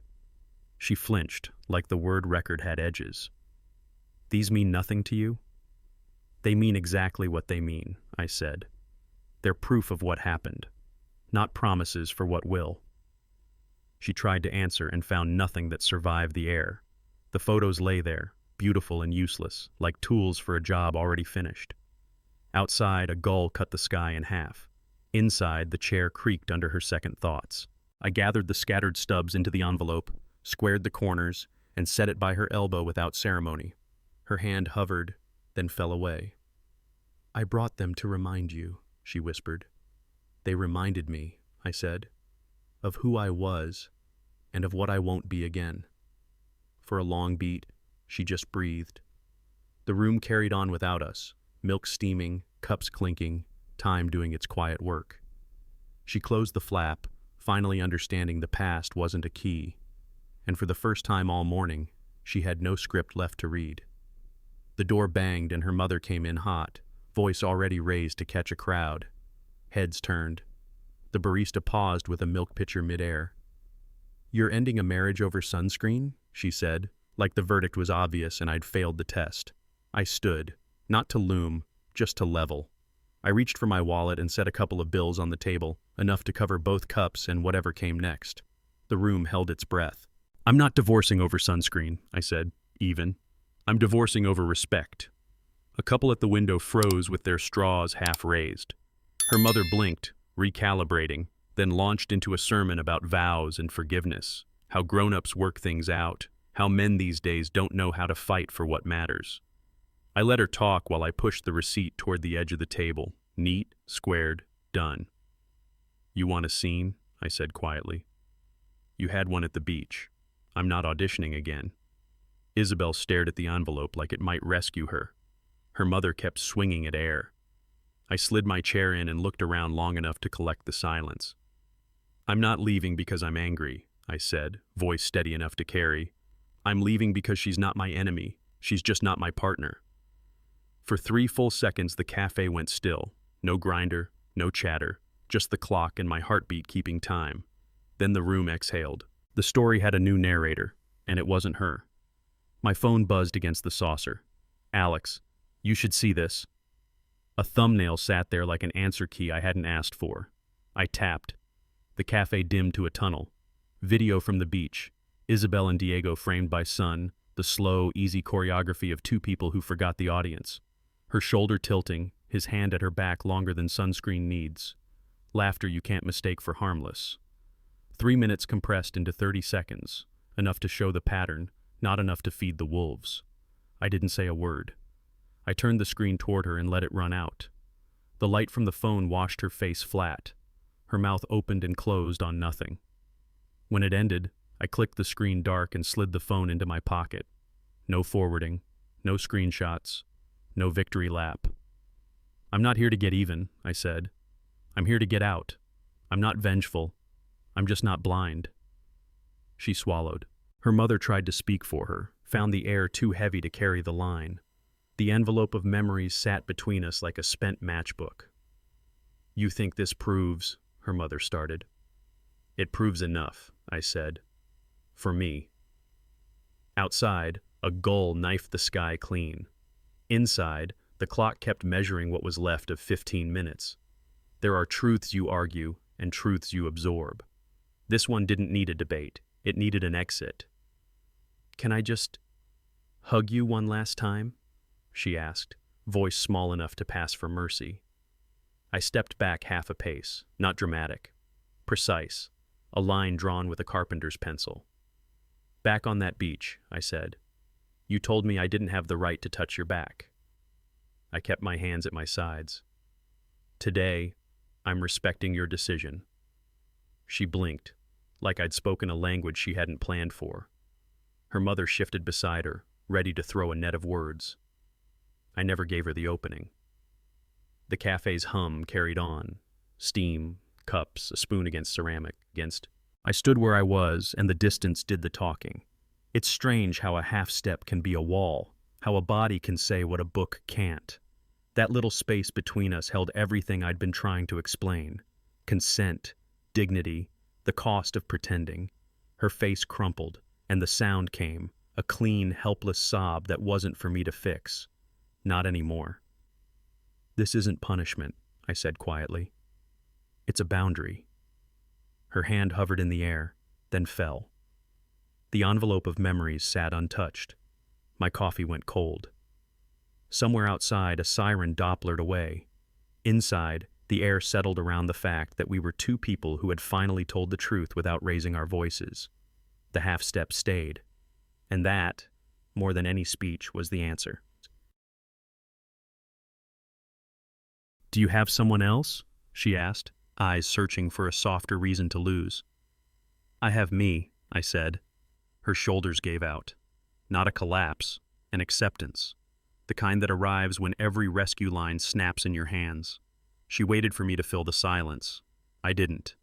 She flinched, like the word record had edges. "These mean nothing to you?" "They mean exactly what they mean," I said. "They're proof of what happened, not promises for what will." She tried to answer and found nothing that survived the air. The photos lay there, beautiful and useless, like tools for a job already finished. Outside, a gull cut the sky in half. Inside, the chair creaked under her second thoughts. I gathered the scattered stubs into the envelope, squared the corners, and set it by her elbow without ceremony. Her hand hovered, then fell away. "I brought them to remind you," she whispered. "They reminded me," I said, "of who I was and of what I won't be again." For a long beat, she just breathed. The room carried on without us, milk steaming, cups clinking, time doing its quiet work. She closed the flap, finally understanding the past wasn't a key, and for the first time all morning, she had no script left to read. The door banged and her mother came in hot, voice already raised to catch a crowd. Heads turned. The barista paused with a milk pitcher midair. "You're ending a marriage over sunscreen?" she said, like the verdict was obvious and I'd failed the test. I stood, not to loom, just to level. I reached for my wallet and set a couple of bills on the table, enough to cover both cups and whatever came next. The room held its breath. I'm not divorcing over sunscreen, I said, even. I'm divorcing over respect. A couple at the window froze with their straws half raised. Her mother blinked, recalibrating, then launched into a sermon about vows and forgiveness, how grown-ups work things out, how men these days don't know how to fight for what matters. I let her talk while I pushed the receipt toward the edge of the table, neat, squared, done. You want a scene? I said quietly. You had one at the beach. I'm not auditioning again. Isabel stared at the envelope like it might rescue her. Her mother kept swinging at air. I slid my chair in and looked around long enough to collect the silence. I'm not leaving because I'm angry, I said, voice steady enough to carry. I'm leaving because she's not my enemy. She's just not my partner. For 3 full seconds, the cafe went still. No grinder, no chatter, just the clock and my heartbeat keeping time. Then the room exhaled. The story had a new narrator, and it wasn't her. My phone buzzed against the saucer. Alex, you should see this. A thumbnail sat there like an answer key I hadn't asked for. I tapped. The cafe dimmed to a tunnel. Video from the beach. Isabel and Diego framed by sun, the slow, easy choreography of 2 people who forgot the audience. Her shoulder tilting, his hand at her back longer than sunscreen needs. Laughter you can't mistake for harmless. 3 minutes compressed into 30 seconds, enough to show the pattern, not enough to feed the wolves. I didn't say a word. I turned the screen toward her and let it run out. The light from the phone washed her face flat. Her mouth opened and closed on nothing. When it ended, I clicked the screen dark and slid the phone into my pocket. No forwarding, no screenshots, no victory lap. I'm not here to get even, I said. I'm here to get out. I'm not vengeful. I'm just not blind. She swallowed. Her mother tried to speak for her, found the air too heavy to carry the line. The envelope of memories sat between us like a spent matchbook. You think this proves, her mother started. It proves enough, I said. For me. Outside, a gull knifed the sky clean. Inside, the clock kept measuring what was left of 15 minutes. There are truths you argue and truths you absorb. This one didn't need a debate. It needed an exit. Can I just hug you one last time? She asked, voice small enough to pass for mercy. I stepped back half a pace, not dramatic. Precise, a line drawn with a carpenter's pencil. Back on that beach, I said. You told me I didn't have the right to touch your back. I kept my hands at my sides. Today, I'm respecting your decision. She blinked, like I'd spoken a language she hadn't planned for. Her mother shifted beside her, ready to throw a net of words. I never gave her the opening. The cafe's hum carried on. Steam, cups, a spoon against ceramic, I stood where I was, and the distance did the talking. It's strange how a half-step can be a wall, how a body can say what a book can't. That little space between us held everything I'd been trying to explain. Consent, dignity, the cost of pretending. Her face crumpled, and the sound came, a clean, helpless sob that wasn't for me to fix. Not anymore. This isn't punishment, I said quietly. It's a boundary. Her hand hovered in the air, then fell. The envelope of memories sat untouched. My coffee went cold. Somewhere outside, a siren Dopplered away. Inside, the air settled around the fact that we were 2 people who had finally told the truth without raising our voices. The half-step stayed. And that, more than any speech, was the answer. Do you have someone else? She asked, eyes searching for a softer reason to lose. I have me, I said. Her shoulders gave out. Not a collapse, an acceptance. The kind that arrives when every rescue line snaps in your hands. She waited for me to fill the silence. I didn't.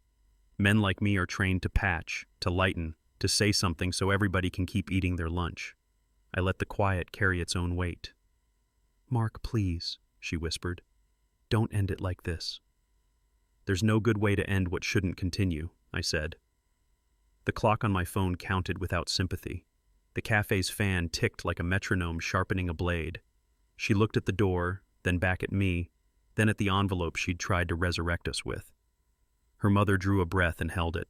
Men like me are trained to patch, to lighten, to say something so everybody can keep eating their lunch. I let the quiet carry its own weight. Mark, please, she whispered. Don't end it like this. There's no good way to end what shouldn't continue, I said. The clock on my phone counted without sympathy. The cafe's fan ticked like a metronome sharpening a blade. She looked at the door, then back at me, then at the envelope she'd tried to resurrect us with. Her mother drew a breath and held it.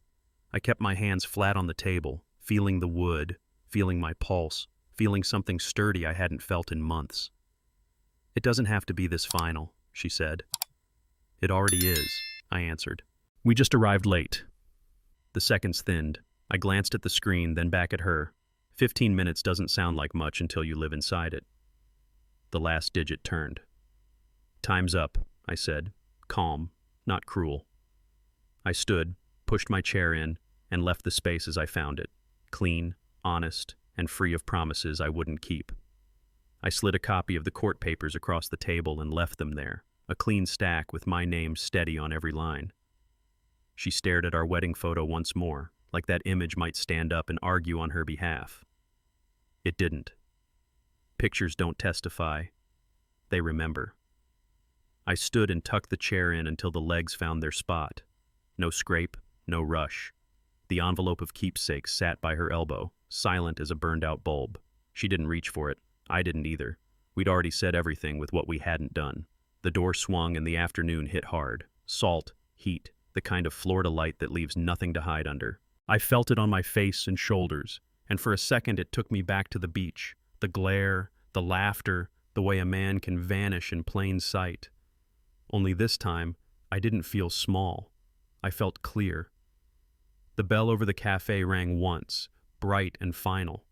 I kept my hands flat on the table, feeling the wood, feeling my pulse, feeling something sturdy I hadn't felt in months. "It doesn't have to be this final," she said. "It already is," I answered. "We just arrived late." The seconds thinned. I glanced at the screen, then back at her. 15 minutes doesn't sound like much until you live inside it. The last digit turned. "Time's up," I said, calm, not cruel. I stood, pushed my chair in, and left the space as I found it, clean, honest, and free of promises I wouldn't keep. I slid a copy of the court papers across the table and left them there, a clean stack with my name steady on every line. She stared at our wedding photo once more, like that image might stand up and argue on her behalf. It didn't. Pictures don't testify. They remember. I stood and tucked the chair in until the legs found their spot. No scrape, no rush. The envelope of keepsakes sat by her elbow, silent as a burned-out bulb. She didn't reach for it. I didn't either. We'd already said everything with what we hadn't done. The door swung and the afternoon hit hard. Salt, heat, the kind of Florida light that leaves nothing to hide under. I felt it on my face and shoulders, and for a second it took me back to the beach. The glare, the laughter, the way a man can vanish in plain sight. Only this time, I didn't feel small. I felt clear. The bell over the cafe rang once, bright and final.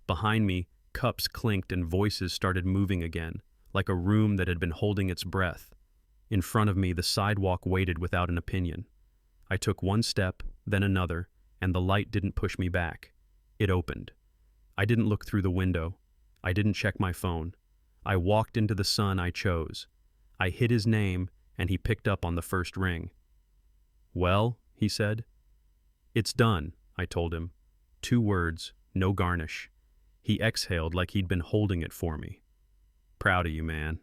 Behind me, cups clinked and voices started moving again, like a room that had been holding its breath. In front of me, the sidewalk waited without an opinion. I took one step, then another, and the light didn't push me back. It opened. I didn't look through the window. I didn't check my phone. I walked into the sun I chose. I hit his name, and he picked up on the first ring. "Well," he said. "It's done," I told him. 2 words, no garnish. He exhaled like he'd been holding it for me. "Proud of you, man."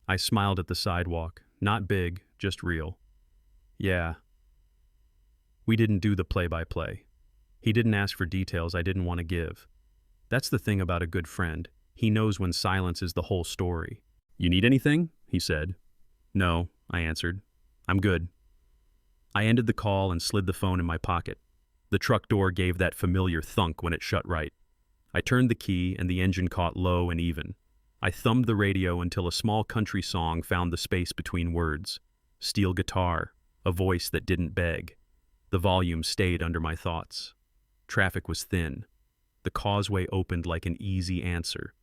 I smiled at the sidewalk, not big, just real. "Yeah." We didn't do the play-by-play. He didn't ask for details I didn't want to give. That's the thing about a good friend. He knows when silence is the whole story. "You need anything?" he said. "No," I answered. "I'm good." I ended the call and slid the phone in my pocket. The truck door gave that familiar thunk when it shut right. I turned the key and the engine caught low and even. I thumbed the radio until a small country song found the space between words. Steel guitar, a voice that didn't beg. The volume stayed under my thoughts. Traffic was thin. The causeway opened like an easy answer.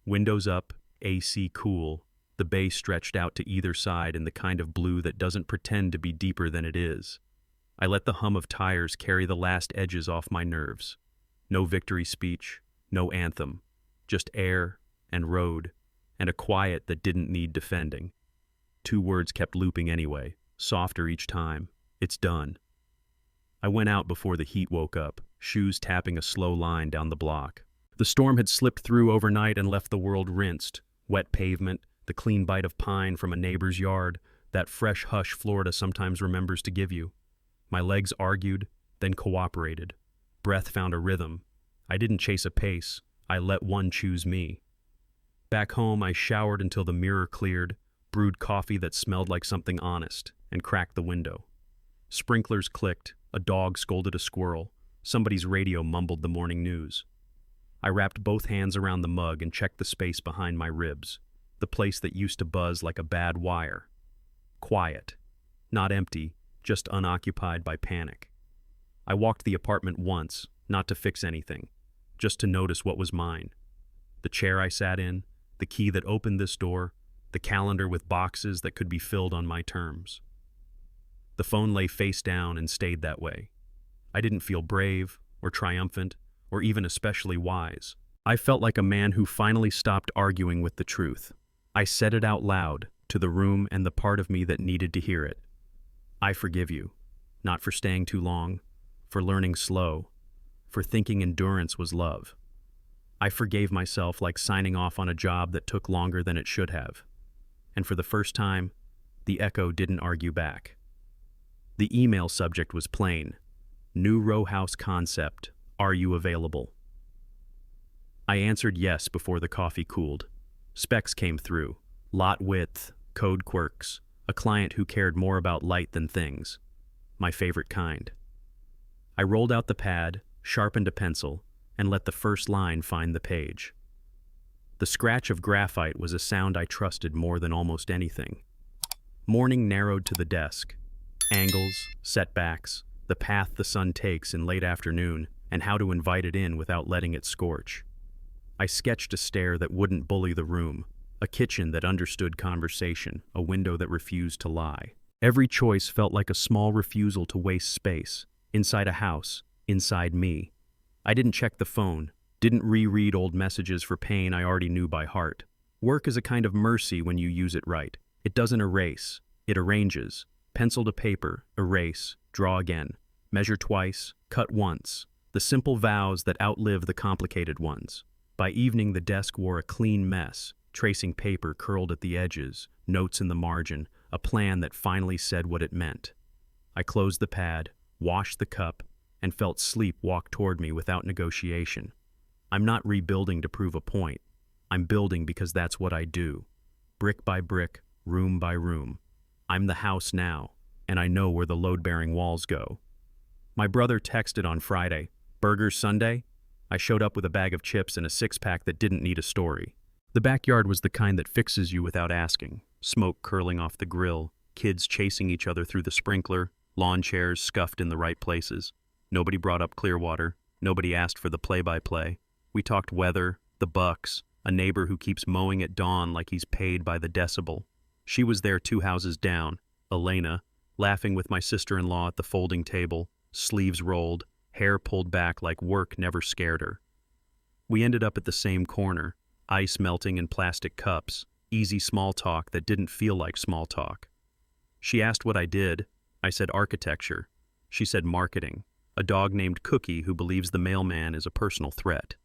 Windows up, AC cool. The bay stretched out to either side in the kind of blue that doesn't pretend to be deeper than it is. I let the hum of tires carry the last edges off my nerves. No victory speech, no anthem, just air and road, and a quiet that didn't need defending. 2 words kept looping anyway, softer each time. "It's done." I went out before the heat woke up, shoes tapping a slow line down the block. The storm had slipped through overnight and left the world rinsed. Wet pavement, the clean bite of pine from a neighbor's yard, that fresh hush Florida sometimes remembers to give you. My legs argued, then cooperated. Breath found a rhythm. I didn't chase a pace. I let one choose me. Back home, I showered until the mirror cleared, brewed coffee that smelled like something honest, and cracked the window. Sprinklers clicked, a dog scolded a squirrel, somebody's radio mumbled the morning news. I wrapped both hands around the mug and checked the space behind my ribs, the place that used to buzz like a bad wire. Quiet. Not empty, just unoccupied by panic. I walked the apartment once, not to fix anything, just to notice what was mine. The chair I sat in, the key that opened this door, the calendar with boxes that could be filled on my terms. The phone lay face down and stayed that way. I didn't feel brave, or triumphant, or even especially wise. I felt like a man who finally stopped arguing with the truth. I said it out loud, to the room and the part of me that needed to hear it. "I forgive you, not for staying too long, for learning slow, for thinking endurance was love. I forgave myself like signing off on a job that took longer than it should have. And for the first time, the echo didn't argue back. The email subject was plain. New row house concept. Are you available? I answered yes before the coffee cooled. Specs came through. Lot width, code quirks, a client who cared more about light than things. My favorite kind. I rolled out the pad, sharpened a pencil, and let the first line find the page. The scratch of graphite was a sound I trusted more than almost anything. Morning narrowed to the desk. Angles, setbacks, the path the sun takes in late afternoon, and how to invite it in without letting it scorch. I sketched a stair that wouldn't bully the room, a kitchen that understood conversation, a window that refused to lie. Every choice felt like a small refusal to waste space, inside a house, inside me. I didn't check the phone, didn't reread old messages for pain I already knew by heart. Work is a kind of mercy when you use it right. It doesn't erase, it arranges. Pencil to paper, erase, draw again, measure twice, cut once. The simple vows that outlive the complicated ones. By evening, the desk wore a clean mess, tracing paper curled at the edges, notes in the margin, a plan that finally said what it meant. I closed the pad, washed the cup, and felt sleep walk toward me without negotiation. I'm not rebuilding to prove a point. I'm building because that's what I do. Brick by brick, room by room. I'm the house now, and I know where the load-bearing walls go. My brother texted on Friday, "Burgers Sunday?" I showed up with a bag of chips and a six-pack that didn't need a story. The backyard was the kind that fixes you without asking. Smoke curling off the grill, kids chasing each other through the sprinkler, lawn chairs scuffed in the right places. Nobody brought up Clearwater. Nobody asked for the play-by-play. We talked weather, the Bucks, a neighbor who keeps mowing at dawn like he's paid by the decibel. She was there 2 houses down, Elena, laughing with my sister-in-law at the folding table, sleeves rolled, hair pulled back like work never scared her. We ended up at the same corner, ice melting in plastic cups, easy small talk that didn't feel like small talk. She asked what I did. I said architecture. She said marketing, a dog named Cookie who believes the mailman is a personal threat.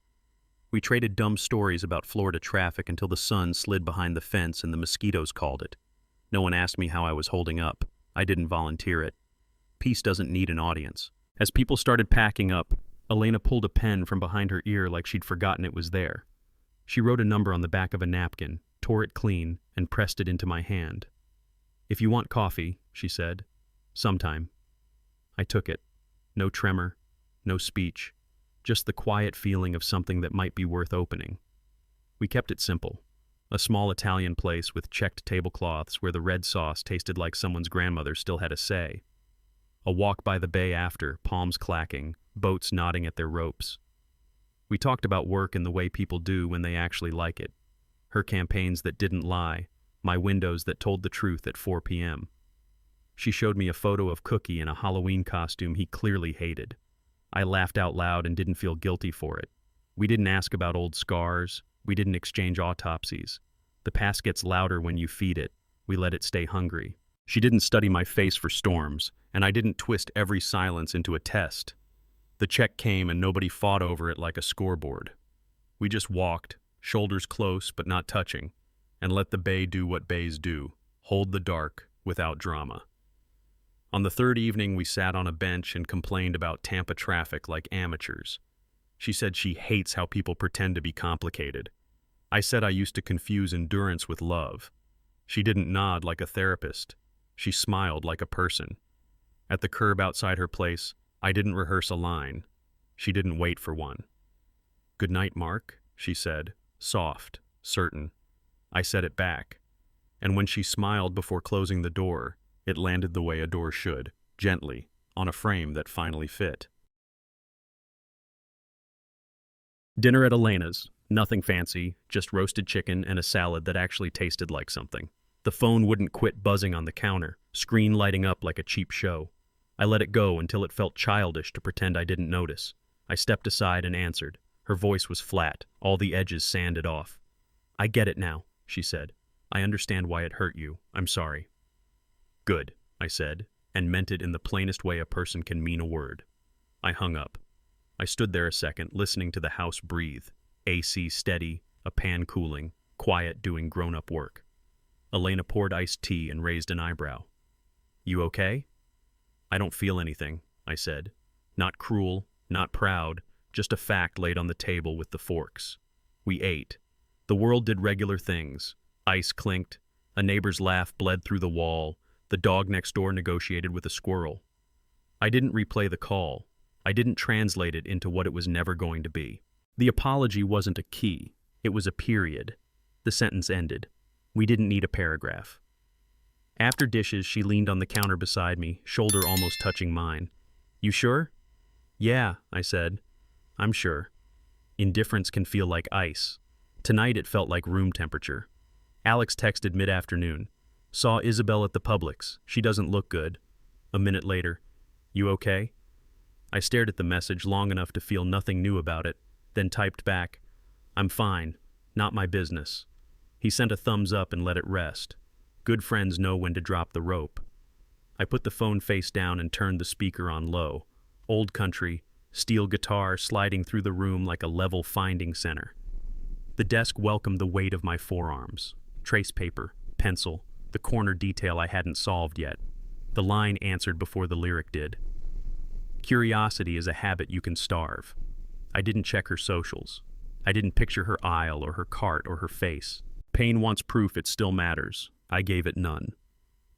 We traded dumb stories about Florida traffic until the sun slid behind the fence and the mosquitoes called it. No one asked me how I was holding up. I didn't volunteer it. Peace doesn't need an audience. As people started packing up, Elena pulled a pen from behind her ear like she'd forgotten it was there. She wrote a number on the back of a napkin, tore it clean, and pressed it into my hand. "If you want coffee," she said, "sometime." I took it. No tremor, no speech, just the quiet feeling of something that might be worth opening. We kept it simple. A small Italian place with checked tablecloths where the red sauce tasted like someone's grandmother still had a say. A walk by the bay after, palms clacking, boats nodding at their ropes. We talked about work in the way people do when they actually like it. Her campaigns that didn't lie, my windows that told the truth at 4 p.m. She showed me a photo of Cookie in a Halloween costume he clearly hated. I laughed out loud and didn't feel guilty for it. We didn't ask about old scars. We didn't exchange autopsies. The past gets louder when you feed it. We let it stay hungry. She didn't study my face for storms, and I didn't twist every silence into a test. The check came and nobody fought over it like a scoreboard. We just walked, shoulders close but not touching, and let the bay do what bays do, hold the dark without drama. On the third evening, we sat on a bench and complained about Tampa traffic like amateurs. She said she hates how people pretend to be complicated. I said I used to confuse endurance with love. She didn't nod like a therapist. She smiled like a person. At the curb outside her place, I didn't rehearse a line. She didn't wait for one. "Good night, Mark," she said, soft, certain. I said it back. And when she smiled before closing the door, it landed the way a door should, gently, on a frame that finally fit. Dinner at Elena's. Nothing fancy, just roasted chicken and a salad that actually tasted like something. The phone wouldn't quit buzzing on the counter, screen lighting up like a cheap show. I let it go until it felt childish to pretend I didn't notice. I stepped aside and answered. Her voice was flat, all the edges sanded off. "I get it now," she said. "I understand why it hurt you. I'm sorry." "Good," I said, and meant it in the plainest way a person can mean a word. I hung up. I stood there a second, listening to the house breathe. AC steady, a pan cooling, quiet doing grown-up work. Elena poured iced tea and raised an eyebrow. "You okay?" "I don't feel anything," I said. Not cruel, not proud, just a fact laid on the table with the forks. We ate. The world did regular things. Ice clinked. A neighbor's laugh bled through the wall. The dog next door negotiated with a squirrel. I didn't replay the call. I didn't translate it into what it was never going to be. The apology wasn't a key. It was a period. The sentence ended. We didn't need a paragraph. After dishes, she leaned on the counter beside me, shoulder almost touching mine. You sure? Yeah, I said. I'm sure. Indifference can feel like ice. Tonight it felt like room temperature. Alex texted mid-afternoon. Saw Isabel at the Publix. She doesn't look good. A minute later. You okay? I stared at the message long enough to feel nothing new about it, then typed back, I'm fine. Not my business. He sent a thumbs up and let it rest. Good friends know when to drop the rope. I put the phone face down and turned the speaker on low. Old country, steel guitar sliding through the room like a level finding center. The desk welcomed the weight of my forearms. Trace paper, pencil, the corner detail I hadn't solved yet. The line answered before the lyric did. Curiosity is a habit you can starve. I didn't check her socials. I didn't picture her aisle or her cart or her face. Pain wants proof it still matters. I gave it none.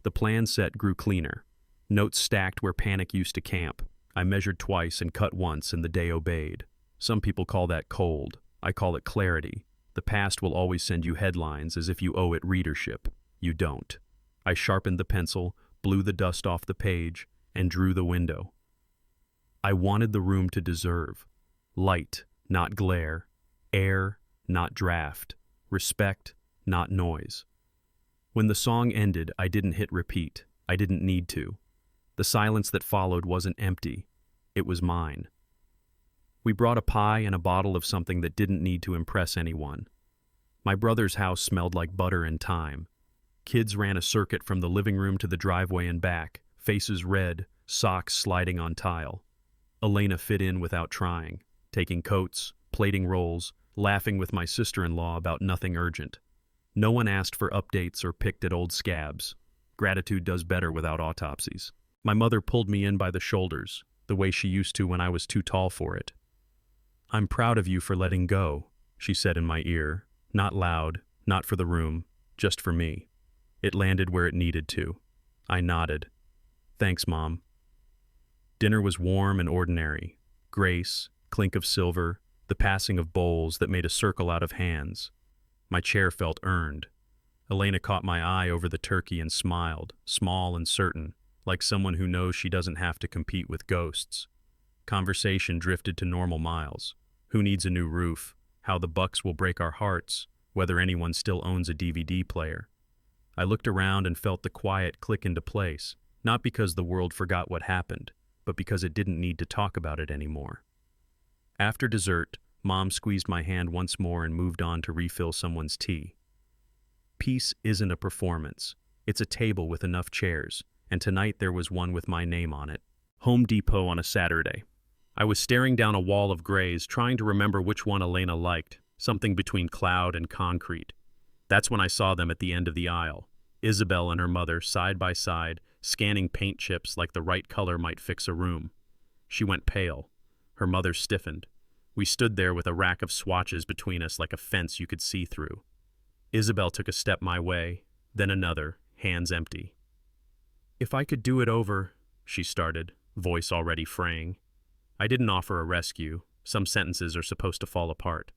The plan set grew cleaner. Notes stacked where panic used to camp. I measured twice and cut once, and the day obeyed. Some people call that cold. I call it clarity. The past will always send you headlines as if you owe it readership. You don't. I sharpened the pencil, blew the dust off the page, and drew the window. I wanted the room to deserve. Light, not glare. Air, not draft. Respect, not noise. When the song ended, I didn't hit repeat. I didn't need to. The silence that followed wasn't empty. It was mine. We brought a pie and a bottle of something that didn't need to impress anyone. My brother's house smelled like butter and thyme. Kids ran a circuit from the living room to the driveway and back, faces red, socks sliding on tile. Elena fit in without trying, taking coats, plating rolls, laughing with my sister-in-law about nothing urgent. No one asked for updates or picked at old scabs. Gratitude does better without autopsies. My mother pulled me in by the shoulders, the way she used to when I was too tall for it. I'm proud of you for letting go, she said in my ear, not loud, not for the room, just for me. It landed where it needed to. I nodded. Thanks, Mom. Dinner was warm and ordinary. Grace, clink of silver, the passing of bowls that made a circle out of hands. My chair felt earned. Elena caught my eye over the turkey and smiled, small and certain, like someone who knows she doesn't have to compete with ghosts. Conversation drifted to normal miles. Who needs a new roof? How the Bucks will break our hearts? Whether anyone still owns a DVD player? I looked around and felt the quiet click into place, not because the world forgot what happened, but because it didn't need to talk about it anymore. After dessert, Mom squeezed my hand once more and moved on to refill someone's tea. Peace isn't a performance. It's a table with enough chairs, and tonight there was one with my name on it. Home Depot on a Saturday. I was staring down a wall of grays, trying to remember which one Elena liked, something between cloud and concrete. That's when I saw them at the end of the aisle, Isabel and her mother side by side, scanning paint chips like the right color might fix a room. She went pale. Her mother stiffened. We stood there with a rack of swatches between us like a fence you could see through. Isabel took a step my way, then another, hands empty. If I could do it over, she started, voice already fraying. I didn't offer a rescue. Some sentences are supposed to fall apart.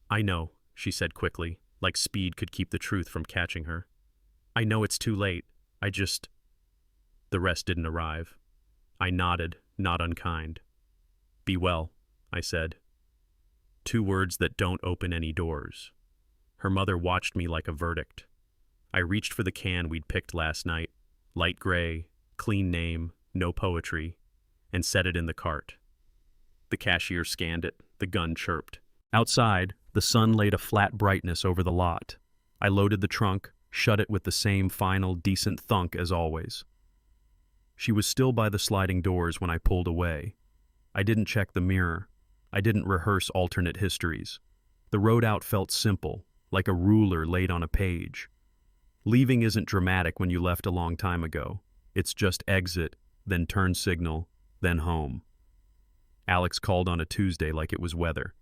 I know, she said quickly, like speed could keep the truth from catching her. I know it's too late. The rest didn't arrive. I nodded, not unkind. Be well, I said. 2 words that don't open any doors. Her mother watched me like a verdict. I reached for the can we'd picked last night, light gray, clean name, no poetry, and set it in the cart. The cashier scanned it, the gun chirped. Outside, the sun laid a flat brightness over the lot. I loaded the trunk, shut it with the same final, decent thunk as always. She was still by the sliding doors when I pulled away. I didn't check the mirror. I didn't rehearse alternate histories. The road out felt simple, like a ruler laid on a page. Leaving isn't dramatic when you left a long time ago. It's just exit, then turn signal, then home. Alex called on a Tuesday like it was weather.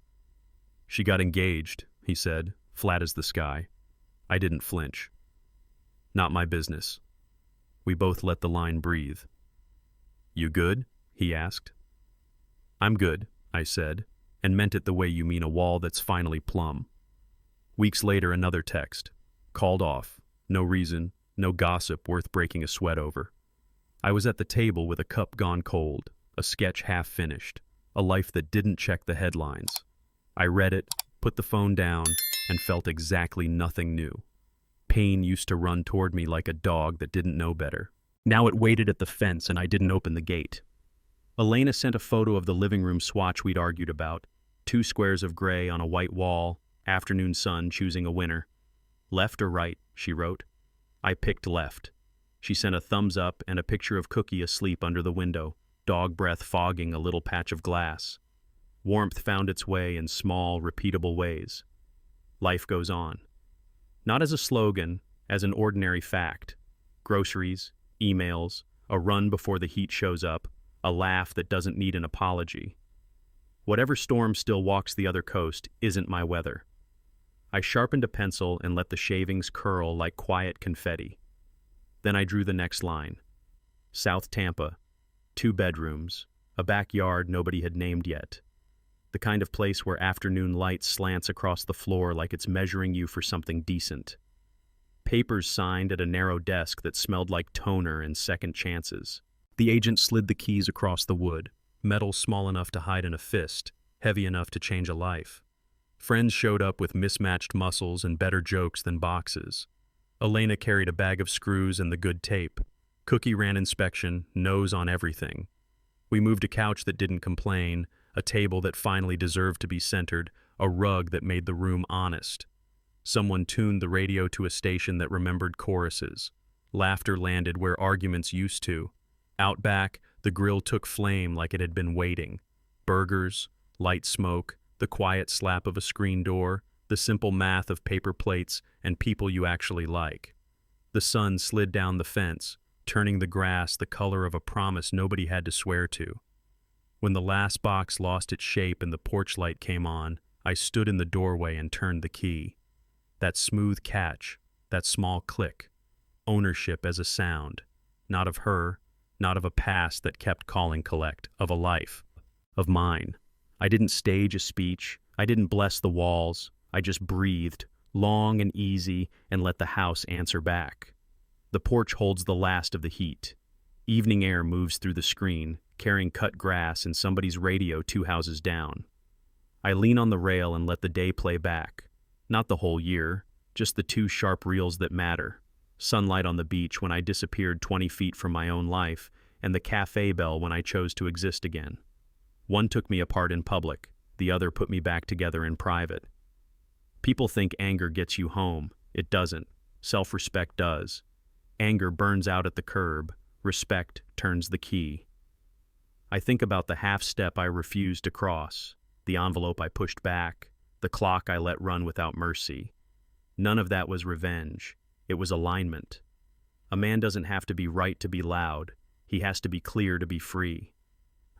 She got engaged, he said, flat as the sky. I didn't flinch. Not my business. We both let the line breathe. You good? He asked. I'm good, I said, and meant it the way you mean a wall that's finally plumb. Weeks later, another text. Called off. No reason, no gossip worth breaking a sweat over. I was at the table with a cup gone cold, a sketch half finished, a life that didn't check the headlines. I read it, put the phone down, and felt exactly nothing new. Pain used to run toward me like a dog that didn't know better. Now it waited at the fence and I didn't open the gate. Elena sent a photo of the living room swatch we'd argued about. 2 squares of gray on a white wall, afternoon sun choosing a winner. Left or right, she wrote. I picked left. She sent a thumbs up and a picture of Cookie asleep under the window, dog breath fogging a little patch of glass. Warmth found its way in small, repeatable ways. Life goes on. Not as a slogan, as an ordinary fact. Groceries, emails, a run before the heat shows up, a laugh that doesn't need an apology. Whatever storm still walks the other coast isn't my weather. I sharpened a pencil and let the shavings curl like quiet confetti. Then I drew the next line. South Tampa, 2 bedrooms, a backyard nobody had named yet. The kind of place where afternoon light slants across the floor like it's measuring you for something decent. Papers signed at a narrow desk that smelled like toner and second chances. The agent slid the keys across the wood, metal small enough to hide in a fist, heavy enough to change a life. Friends showed up with mismatched muscles and better jokes than boxes. Elena carried a bag of screws and the good tape. Cookie ran inspection, nose on everything. We moved a couch that didn't complain, a table that finally deserved to be centered, a rug that made the room honest. Someone tuned the radio to a station that remembered choruses. Laughter landed where arguments used to. Out back, the grill took flame like it had been waiting. Burgers, light smoke, the quiet slap of a screen door, the simple math of paper plates and people you actually like. The sun slid down the fence, turning the grass the color of a promise nobody had to swear to. When the last box lost its shape and the porch light came on, I stood in the doorway and turned the key. That smooth catch, that small click. Ownership as a sound. Not of her, not of a past that kept calling collect, of a life. Of mine. I didn't stage a speech. I didn't bless the walls. I just breathed, long and easy, and let the house answer back. The porch holds the last of the heat. Evening air moves through the screen, carrying cut grass and somebody's radio 2 houses down. I lean on the rail and let the day play back. Not the whole year, just the 2 sharp reels that matter. Sunlight on the beach when I disappeared 20 feet from my own life, and the cafe bell when I chose to exist again. One took me apart in public, the other put me back together in private. People think anger gets you home. It doesn't. Self-respect does. Anger burns out at the curb. Respect turns the key. I think about the half step I refused to cross, the envelope I pushed back, the clock I let run without mercy. None of that was revenge. It was alignment. A man doesn't have to be right to be loud. He has to be clear to be free.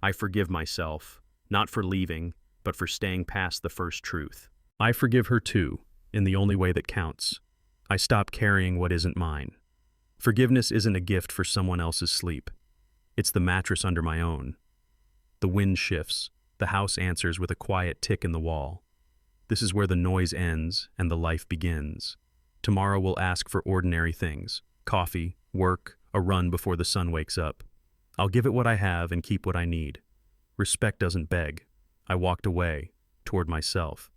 I forgive myself, not for leaving, but for staying past the first truth. I forgive her too, in the only way that counts. I stop carrying what isn't mine. Forgiveness isn't a gift for someone else's sleep. It's the mattress under my own. The wind shifts. The house answers with a quiet tick in the wall. This is where the noise ends and the life begins. Tomorrow we'll ask for ordinary things. Coffee, work, a run before the sun wakes up. I'll give it what I have and keep what I need. Respect doesn't beg. I walked away, toward myself.